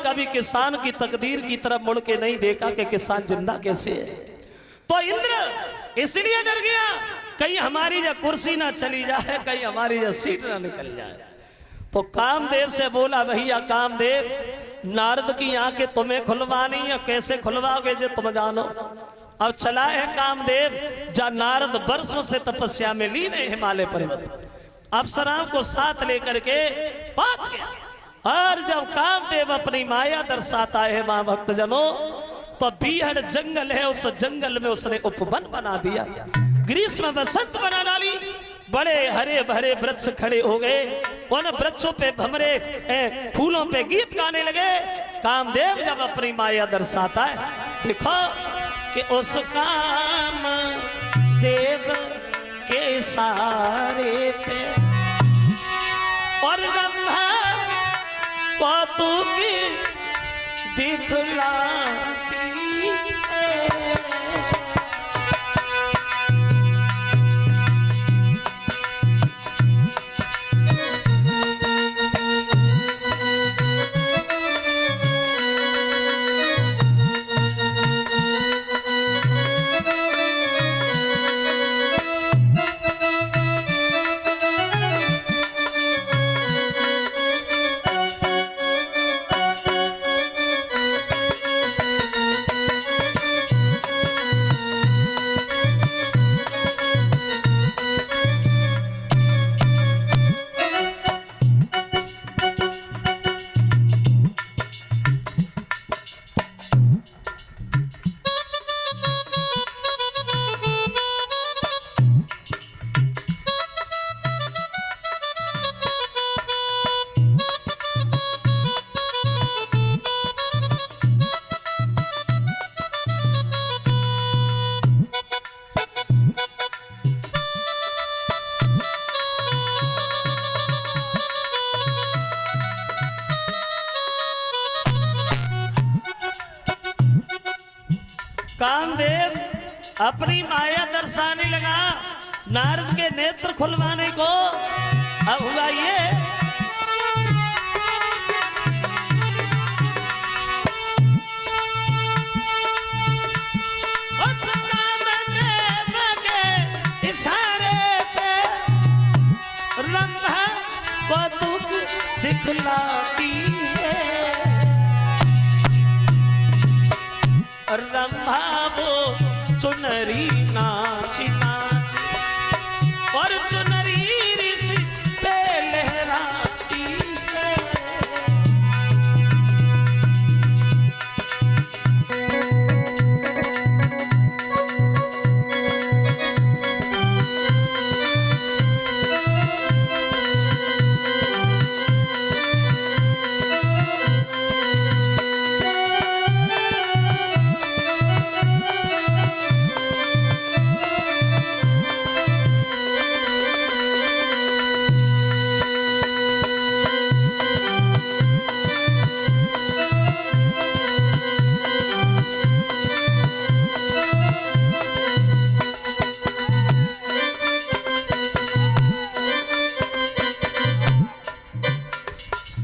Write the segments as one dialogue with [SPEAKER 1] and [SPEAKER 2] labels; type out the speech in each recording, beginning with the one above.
[SPEAKER 1] कभी किसान की तकदीर की तरफ मुड़ के नहीं देखा कि किसान जिंदा कैसे है। तो इंद्र इसलिए डर गया कहीं हमारी जो कुर्सी ना चली जाए, कहीं हमारी जो सीट ना निकल जाए। तो कामदेव से बोला, भैया कामदेव, नारद की आंखें तुम्हें खुलवानी है, कैसे खुलवाओगे जो तुम जानो। अब चला है कामदेव, जा नारद वर्षों से तपस्या में लीन है हिमालय पर्वत, अप्सराओं को साथ लेकर के पहुंच गया। और जब कामदेव अपनी माया दर्शाता है मां भक्तजनों, तो बीहड़ जंगल है, उस जंगल में उसने उपवन बना दिया, ग्रीष्म बसंत बना डाली। बड़े हरे भरे वृक्ष खड़े हो गए, उन वृक्षों पे भमरे फूलों पे गीत गाने लगे। कामदेव जब अपनी माया दर्शाता है, देखो कि उस काम देव के इशारे पे और रंभा कौतुक दिखलाती है। कामदेव अपनी माया दर्शाने लगा, नारद के नेत्र खुलवाने को। अब हुआ ये, उस कामदेव के इशारे पे रंभा कौतुक दिखलाती है। रंभा वो चुनरी नाची नाची और चुनरी ऋषि पे लहराती है।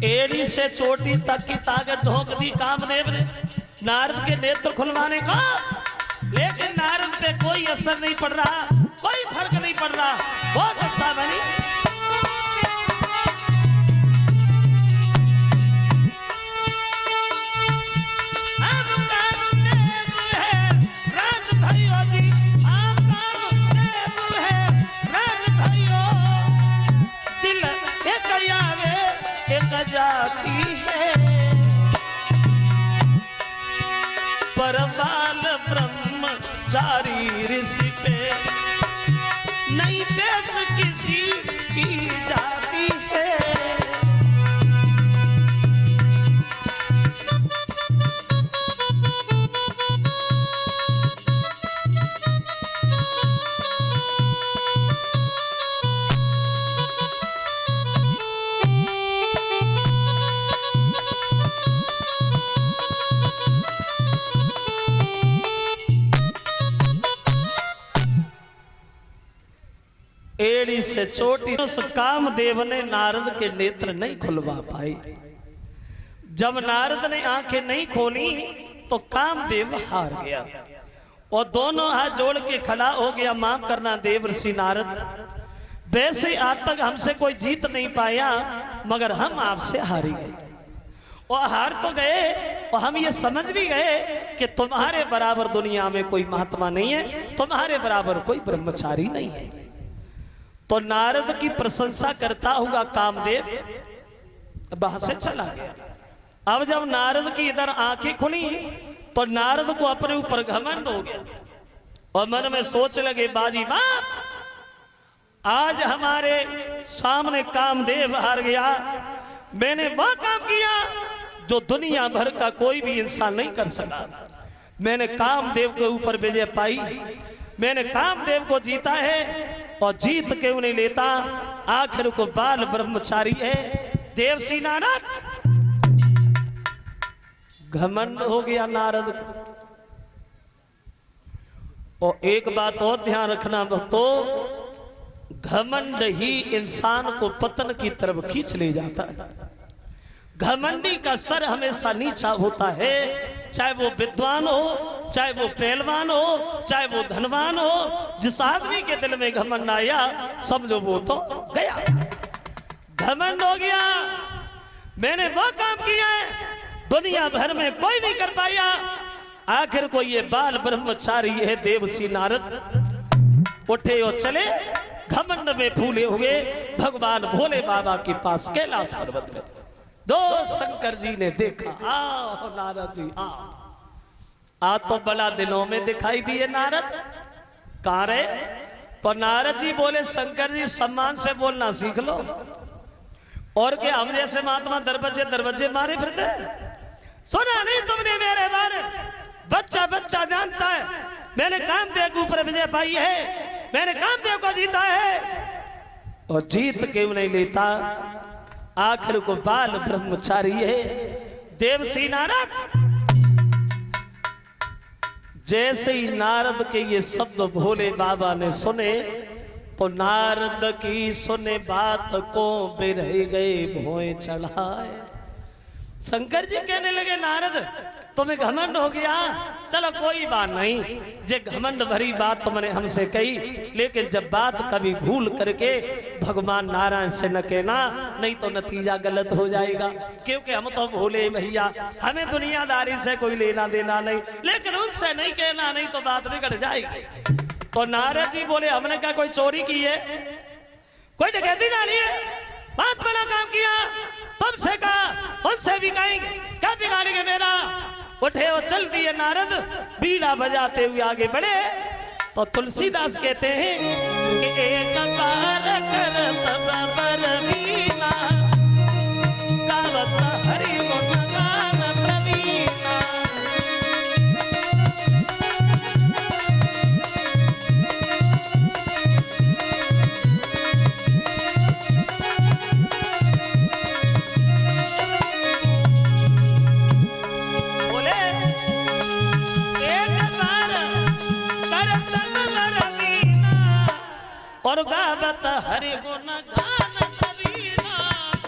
[SPEAKER 1] एड़ी से चोटी तक की ताकत झोंक दी कामदेव ने नारद के नेत्र खुलवाने का, लेकिन नारद पे कोई असर नहीं पड़ रहा, कोई फर्क नहीं पड़ रहा। बहुत अच्छा बनी। जाती है परबाल ब्रह्मचारी ऋषि पे नहीं बेस किसी की जाती है। एड़ी से चोटी उस कामदेव ने नारद के नेत्र नहीं खुलवा पाई। जब नारद ने आंखें नहीं खोली तो कामदेव हार गया और दोनों हाथ जोड़ के खड़ा हो गया, माफ करना देवर्षि नारद, वैसे आज तक हमसे कोई जीत नहीं पाया मगर हम आपसे हारी गए। और हार तो गए और हम ये समझ भी गए कि तुम्हारे बराबर दुनिया में कोई महात्मा नहीं है, तुम्हारे बराबर कोई ब्रह्मचारी नहीं है। तो नारद की प्रशंसा करता हुआ कामदेव वहां से चला गया। अब जब नारद की इधर आंखें खुली तो नारद को अपने ऊपर घमंड हो गया और मन में सोच लगे, बाजी बाप, आज हमारे सामने कामदेव हार गया। मैंने वह काम किया जो दुनिया भर का कोई भी इंसान नहीं कर सका। मैंने कामदेव के ऊपर विजय पाई, मैंने कामदेव को जीता है और जीत क्यों नहीं लेता, आखिर को बाल ब्रह्मचारी है। देवर्षि नारद, घमंड हो गया नारद को। और एक बात और ध्यान रखना भक्तों, घमंड ही इंसान को पतन की तरफ खींच ले जाता है। घमंडी का सर हमेशा नीचा होता है, चाहे वो विद्वान हो, चाहे वो पहलवान हो, चाहे वो धनवान हो। जिस आदमी के दिल में घमंड आया समझो वो तो गया। घमंड हो गया, मैंने वो काम किया है दुनिया भर में कोई नहीं कर पाया, आखिर को ये बाल ब्रह्मचारी है। देवर्षि नारद उठे और चले, घमंड में फूले हुए भगवान भोले बाबा के पास कैलाश पर्वत में। दो शंकर जी ने देखा, आओ नारद जी आओ। आज तो बड़ा दिनों में दिखाई दिए नारद, कहाँ रहे? तो नारद जी बोले, शंकर जी सम्मान से बोलना सीख लो। और क्या हम जैसे महात्मा दरवाजे दरवाजे मारे फिरते? सुना नहीं तुमने मेरे बारे? बच्चा बच्चा जानता है मैंने कामदेव के ऊपर विजय पाई है, मैंने कामदेव को जीता है। और जीत क्यों नहीं लेता, आखिर को बाल ब्रह्मचारी है। देवर्षि नारद, जैसे ही नारद के ये शब्द भोले बाबा ने सुने तो नारद की सुने बात को बिरह गए भोए चढ़ाए। शंकर जी कहने लगे, नारद तुम्हें घमंड हो गया, चलो कोई बात नहीं, जे घमंड भरी बात तुमने हमसे कही, लेकिन जब बात कभी भूल करके भगवान नारायण से न कहना, नहीं तो नतीजा गलत हो जाएगा। क्योंकि हम तो भोले भैया, हमें दुनियादारी से कोई लेना देना नहीं, लेकिन उनसे नहीं कहना, नहीं तो बात बिगड़ जाएगी। तो नारद जी बोले, हमने क्या कोई चोरी की है, कोई डकैती डाली है, बात बड़ा काम किया, तुमसे कहा उनसे भी कहेंगे, क्या बिगाड़ेंगे मेरा? उठे और चल दिए नारद, बीड़ा बजाते हुए आगे बढ़े। तो तुलसीदास कहते हैं कि एक बार कर तब बरवीना, गावत हरि गुण गान प्रवीणा। और गावत हरि गुण गान प्रवीणा,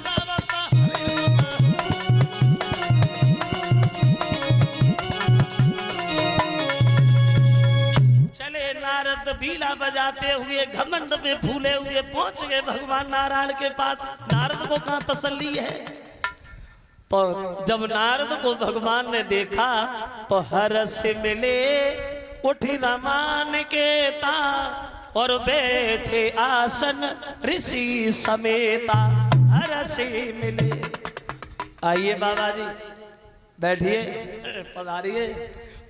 [SPEAKER 1] गावत हरि गुण। चले नारद बीड़ा बजाते हुए घमंड में फूले हुए पहुंच गए भगवान नारायण के पास। नारद को कहां तसल्ली है? तो जब नारद को भगवान ने देखा तो हर्ष मिले उठी रमान के ता, और बैठे आसन ऋषि समेता हर्ष मिले। आइए बाबा जी बैठिए, पधारिए।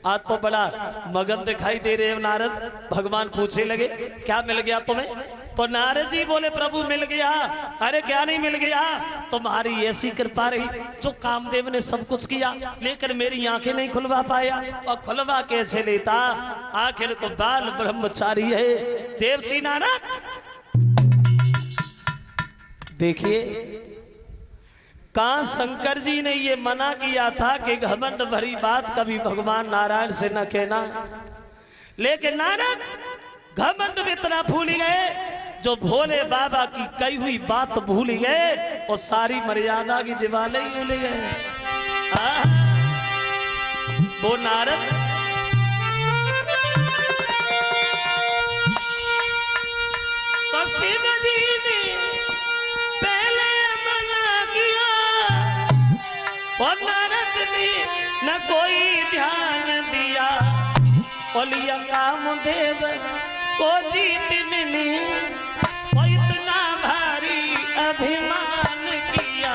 [SPEAKER 1] आज तो बड़ा मगन दिखाई दे रहे हो नारद। भगवान पूछने लगे, क्या मिल गया तुम्हें? तो नारद जी बोले, प्रभु मिल गया। अरे क्या नहीं मिल गया, तुम्हारी ऐसी कृपा रही, जो कामदेव ने सब कुछ किया लेकिन मेरी आंखें नहीं खुलवा पाया। और खुलवा कैसे लेता, आखिर को बाल ब्रह्मचारी है। देवर्षि नारद देखिए, कहां शंकर जी ने ये मना किया था कि घमंड भरी बात कभी भगवान नारायण से न कहना, लेकिन नारद घमंड में इतना भूल गए जो भोले बाबा की कही हुई बात भूल गए और सारी मर्यादा की दीवारें ही भूल गए। वो नारद तो शिव जी ने पहले मना किया और नारद ने न कोई ध्यान दिया। बोलिया कामदेव को जीत मिली और इतना भारी अभिमान किया।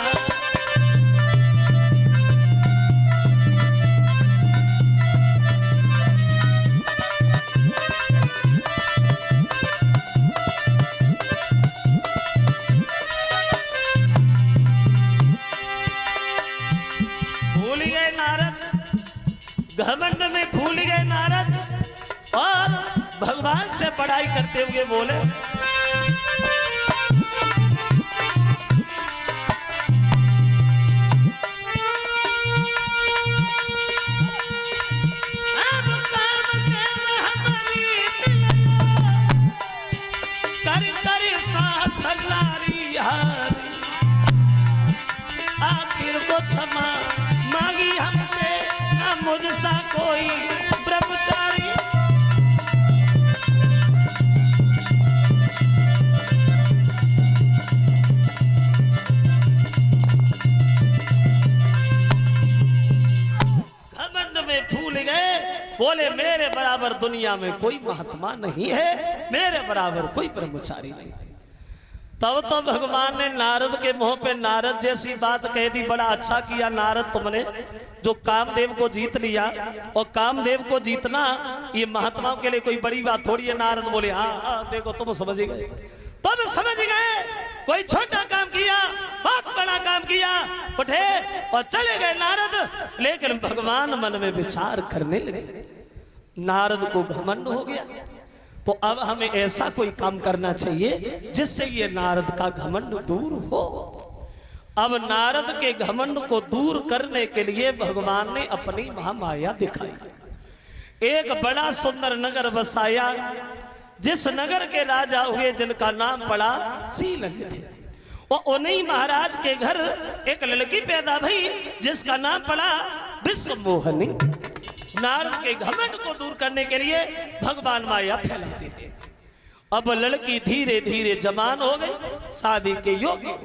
[SPEAKER 1] भूल गए नारद, घमंड में भूल गए नारद और भगवान से पढ़ाई करते हुए बोले कर कर सासलारी आखिर को क्षमा मांगी हमसे न मुझसा कोई ब्रह्मचारी। भूल गए, बोले मेरे बराबर दुनिया में कोई महात्मा नहीं है, मेरे बराबर कोई ब्रह्मचारी नहीं। तब तो भगवान ने नारद के मुंह पे नारद जैसी बात कह दी। बड़ा अच्छा किया नारद तुमने जो कामदेव को जीत लिया, और कामदेव को जीतना ये महात्माओं के लिए कोई बड़ी बात थोड़ी है। नारद बोले हाँ देखो तुम समझ गए, तुम समझ गए, कोई छोटा काम किया बहुत बड़ा काम किया, उठे और चले गए नारद। लेकिन भगवान मन में विचार करने लगे, नारद को घमंड हो गया तो अब हमें ऐसा कोई काम करना चाहिए जिससे ये नारद का घमंड दूर हो। अब नारद के घमंड को दूर करने के लिए भगवान ने अपनी महामाया दिखाई। एक बड़ा सुंदर नगर बसाया, जिस नगर के राजा हुए जिनका नाम पड़ा शीलनिधि। और उन्हीं महाराज के घर एक लड़की पैदा भई जिसका नाम पड़ा विश्वमोहिनी। नारद के घमंड को दूर करने के लिए भगवान माया फैलाते थे। अब लड़की धीरे धीरे जवान हो गई, शादी के योग्य,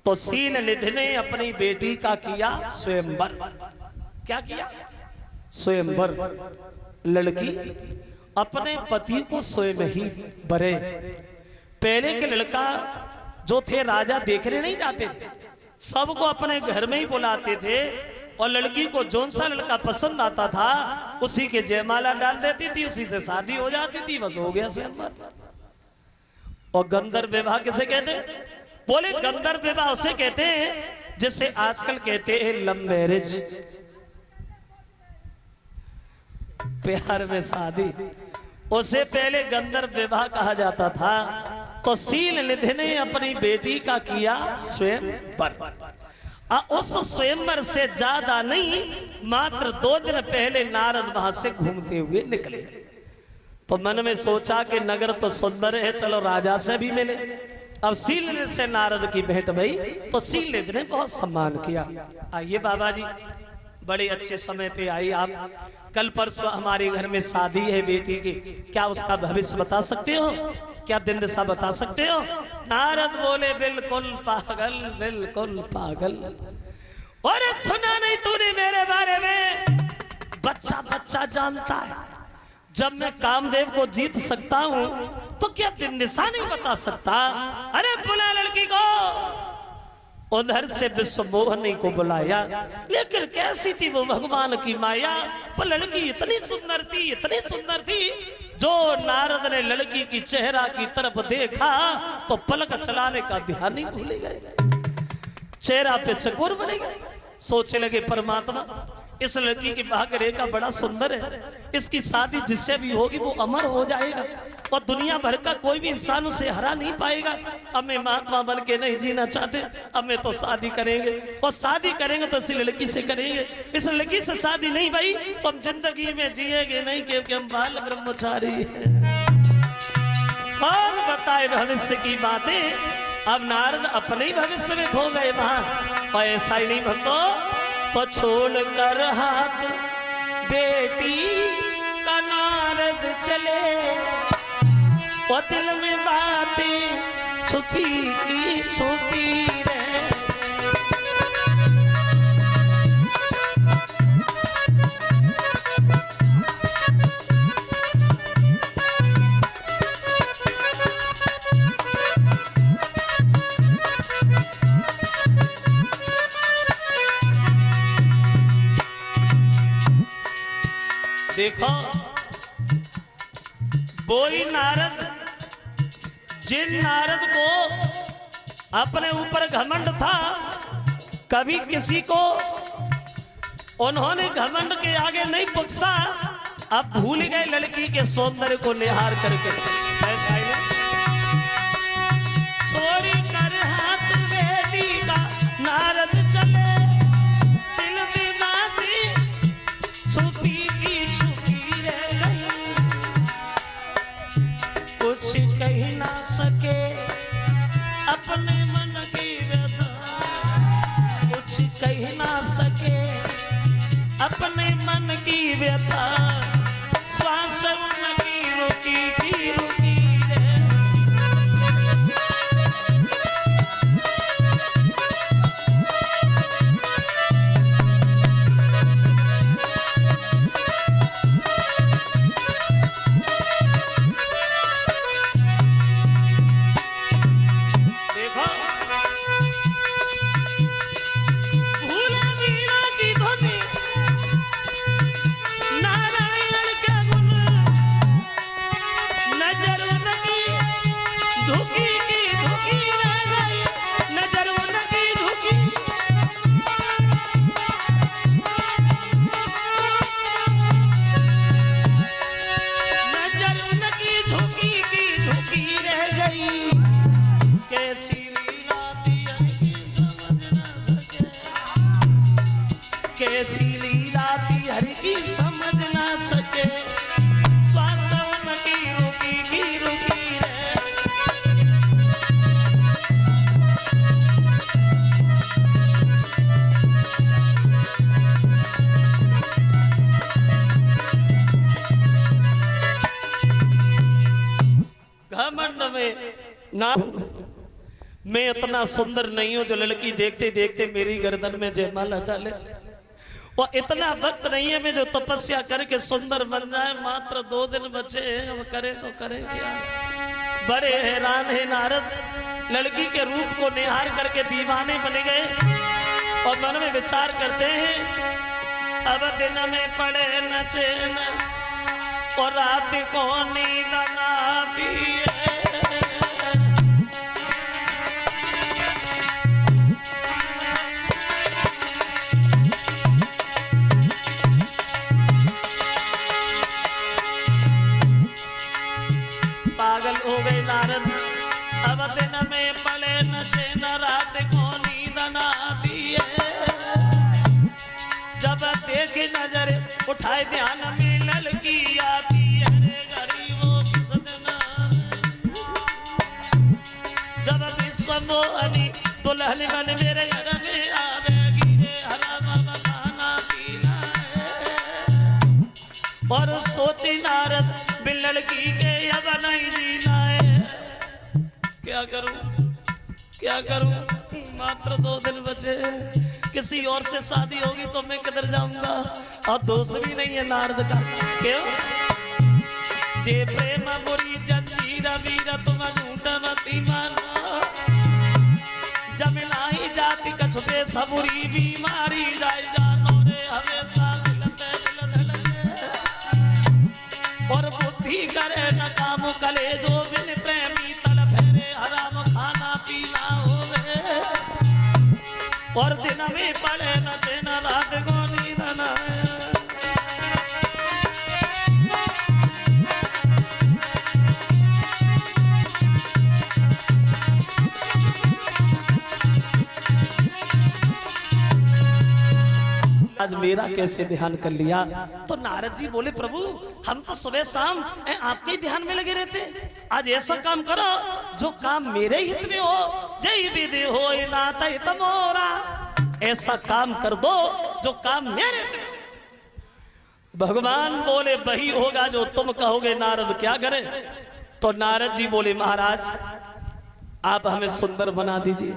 [SPEAKER 1] तो शीलनिधि ने अपनी बेटी का किया स्वयंवर। क्या किया? स्वयंवर। लड़की अपने पति को स्वयं ही बरे। पहले के लड़का जो थे राजा देखने नहीं जाते थे, सबको अपने घर में ही बुलाते थे, और लड़की को जौन सा लड़का पसंद आता था उसी के जयमाला डाल देती थी, उसी से शादी हो जाती थी, बस हो गया स्वयंवर। और गंधर्व विवाह किसे कहते हैं? बोले गंधर्व विवाह उसे कहते हैं जिसे आजकल कहते हैं लव मैरिज, प्यार में शादी। उसे पहले गंधर्व विवाह कहा जाता था। तो शीलनिधि ने अपनी बेटी का किया स्वयंवर। उस स्वयंवर से ज्यादा नहीं, मात्र 2 दिन पहले नारद वहां से घूमते हुए निकले। तो मन में सोचा कि नगर तो सुंदर है, चलो राजा से भी मिले। अब शीलनिधि से नारद की भेंट भई तो शीलनिधि ने बहुत सम्मान किया। आइए बाबा जी, बड़े अच्छे समय पे आई आप। कल परसों हमारे घर में शादी है बेटी की, क्या उसका भविष्य बता सकते हो? क्या दिन दिशा बता सकते हो? नारद बोले बिल्कुल पागल, बिल्कुल पागल। अरे सुना नहीं तूने मेरे बारे में? बच्चा बच्चा जानता है, जब मैं कामदेव को जीत सकता हूं तो क्या दिन दिशा नहीं बता सकता? अरे बुला लड़की को। उधर से विश्वमोहिनी को बुलाया, लेकिन कैसी थी वो भगवान की माया। पर लड़की इतनी सुंदर थी, इतनी सुंदर थी, जो नारद ने लड़की की चेहरा की तरफ देखा तो पलक चलाने का ध्यान नहीं भूल गए, चेहरा पे चकोर बने गए। सोचने लगे परमात्मा इस लड़की की भाग्य रेखा बड़ा सुंदर है, इसकी शादी जिससे भी होगी वो अमर हो जाएगा और दुनिया भर का कोई भी इंसान उसे हरा नहीं पाएगा। अब मैं महात्मा बन के नहीं जीना चाहते, अब मैं तो शादी करेंगे, और शादी करेंगे तो इस लड़की से करेंगे। इस लड़की से शादी नहीं भाई तो हम जिंदगी में जिएंगे नहीं, क्योंकि हम बाल ब्रह्मचारी हैं। कौन बताए भविष्य की बातें? अब नारद अपने ही भविष्य में खो गए वहां। और ऐसा ही नहीं भक्तों, तो छोड़ कर हाथ बेटी का नारद चले, और दिल में बातें छुपी की छुपी रहे। देखो वही नारद, जिन नारद को अपने ऊपर घमंड था, कभी किसी को उन्होंने घमंड के आगे नहीं बख्शा, अब भूल गए लड़की के सौंदर्य को निहार करके। ऐसा ही छोड़ी कर हाथ बेटी का नारद चले, दिल में बातें छुपी की छुपी रह गई, कुछ कह ना सके अपने मन की व्यथा, कुछ कह ना सके अपने मन की व्यथा, श्वास मन की रुकी रे। कैसी लीला थी हर की समझ ना सके, श्वास की रुकी रे। घमंड में ना मैं इतना सुंदर नहीं हूं जो लड़की देखते देखते मेरी गर्दन में जयमाला डाले, और इतना वक्त नहीं है मैं जो तपस्या करके सुंदर बन जाए। मात्र 2 दिन बचे हैं, अब करे तो करे क्या। बड़े हैरान है नारद, लड़की के रूप को निहार करके दीवाने बन गए, और मन में विचार करते हैं अब दिन में पड़े न चैन, और रात को नींद न आती है। पागल हो गए नारद, अब दिन में पड़े न चैन, रात को नींद न आती है। जब देखे नजर उठाए ध्यान में लड़की आती है, रे गरीबों की सजना। जब विश्व मोहनी दुल्हन बन मेरे घर में आवेगी, रे हराम खाना पीना है। और सोची नारद बिन लड़की के अब नहीं जीना है, क्या करूं मात्र 2 दिन बचे, किसी और से शादी होगी तो मैं किधर जाऊंगा, और दोष भी नहीं है नारद का। क्यों जे प्रेम बुरी जंजीर वीर तुम झूठ मती माना, जब नाही जाति कछुते सबुरी बीमारी जाए जानो रे हमेशा दिल धड़के, और बुद्धि करे न काम कले जो बिन प्रेमी तल फेरे, हराम खाना पीना होवे, और दिन में पड़े न चैन, रात को नींद न आए। आज मेरा कैसे ध्यान कर लिया। तो नारद जी बोले प्रभु हम तो सुबह शाम आपके ही ध्यान में लगे रहते, आज ऐसा काम करो जो काम मेरे हित में हो। जय विधि हो नाथ हित मोरा, ऐसा काम कर दो जो काम मेरे थे। भगवान बोले वही होगा जो तुम कहोगे। नारद क्या करें? तो नारद जी बोले महाराज आप हमें सुंदर बना दीजिए।